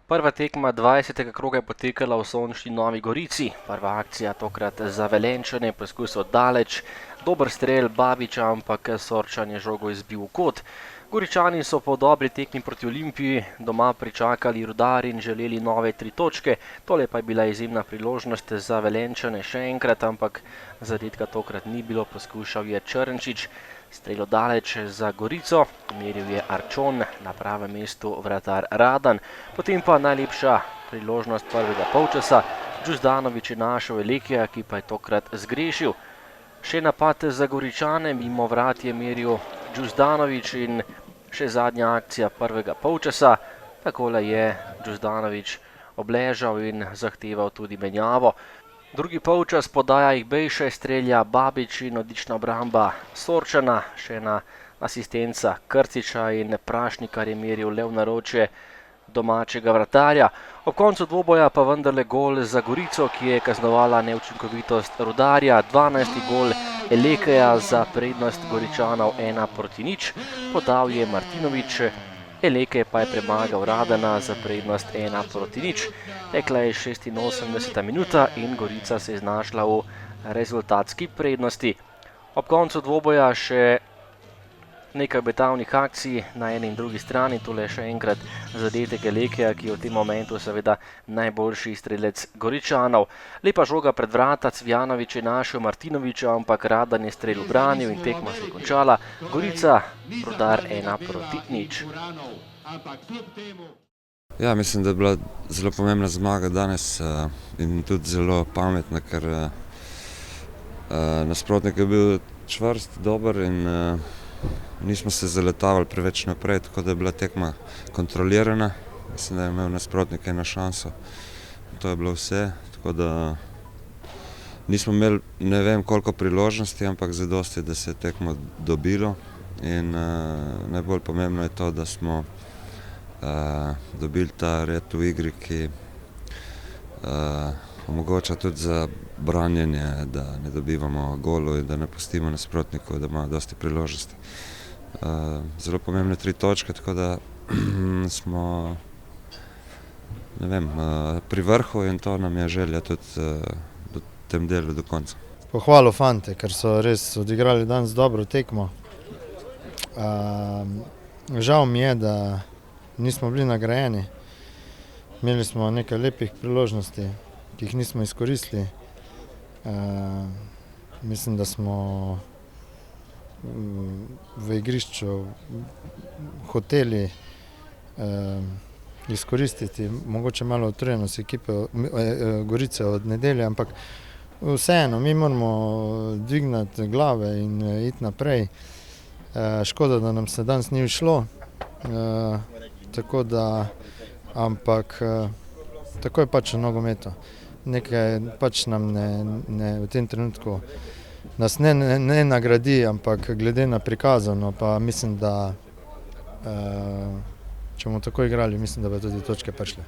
Prva tekma 20. kroga je potekala v sončni Novi Gorici. Prva akcija tokrat za Velenjčane, poskus od daleč. Dober strel Babiča, ampak Sorčan je žogo izbil v kot. Goričani so po dobri tekmi proti Olimpiji doma pričakali Rudar in želeli nove 3 točke. Tole pa je bila izjemna priložnost za Velenjčane še enkrat, ampak zadetka tokrat ni bilo, poskušal je Črnčič. Strelo daleč za Gorico, meril je Arčon, na pravem mestu vratar Radan. Potem pa najlepša priložnost prvega polčasa. Đusdanović je našel Elekija, ki pa je tokrat zgrešil. Še napad za Goričane, mimo vrat je meril Đusdanović in še zadnja akcija prvega polčasa. Takole je Đusdanović obležal in zahteval tudi menjavo. Drugi polčas podaja jih Bejše, strelja Babič in odlična obramba Sorčana, še ena asistenca Krciča in Prašnikar je meril le v naročje domačega vratarja. Ob koncu dvoboja pa vendarle gol za Gorico, ki je kaznovala neučinkovitost Rudarja. 12. gol Elekeja za prednost Goričanov 1:0. Podal je Martinović, Eleke pa je premagal Radana za prednost 1:0. Tekla je 86. minuta in Gorica se je znašla v rezultatski prednosti. Ob koncu dvoboja še nekaj obetavnih akcij na eni in drugi strani. Tole je še enkrat zadetek Elekeja, ki je v tem momentu seveda najboljši strelec Goričanov. Lepa žoga pred vrata, Cvjanović je našel Martinovića, ampak Radan je strel ubranil in tekma se je končala. Gorica, Rudar 1:0. Ja, mislim, da je bila zelo pomembna zmaga danes in tudi zelo pametna, ker nasprotnik je bil čvrst, dober in nismo se zaletavali preveč naprej, tako da je bila tekma kontrolirana. Mislim, da je imel nasprotnik eno šanso. To je bilo vse, tako da nismo imeli ne vem koliko priložnosti, ampak zadosti, da se je tekmo dobilo. In najbolj pomembno je to, da smo dobili ta red v igri, ki omogoča tudi za branjenje, da ne dobivamo golov in da ne pustimo nasprotnikov, da ima dosti priložnosti. Zelo pomembne 3 točke, tako da smo pri vrhu in to nam je želja tudi v tem delu do konca. Pohvalil fante, ker so res odigrali danes dobro tekmo. Žal mi je, da nismo bili nagrajeni. Imeli smo nekaj lepih priložnosti, ki jih nismo izkoristili. Mislim, da smo v igrišču hoteli izkoristiti mogoče malo utrujenost ekipe Gorice od nedelje, ampak vseeno, mi moramo dvigniti glave in iti naprej. Škoda, da nam se danes ni šlo, tako da, ampak tako je pač v nogometu. Nekaj pač nam v tem trenutku nas ne nagradi, ampak glede na prikazano, pa mislim, da če bomo tako igrali, mislim, da bodo tudi točke prišle.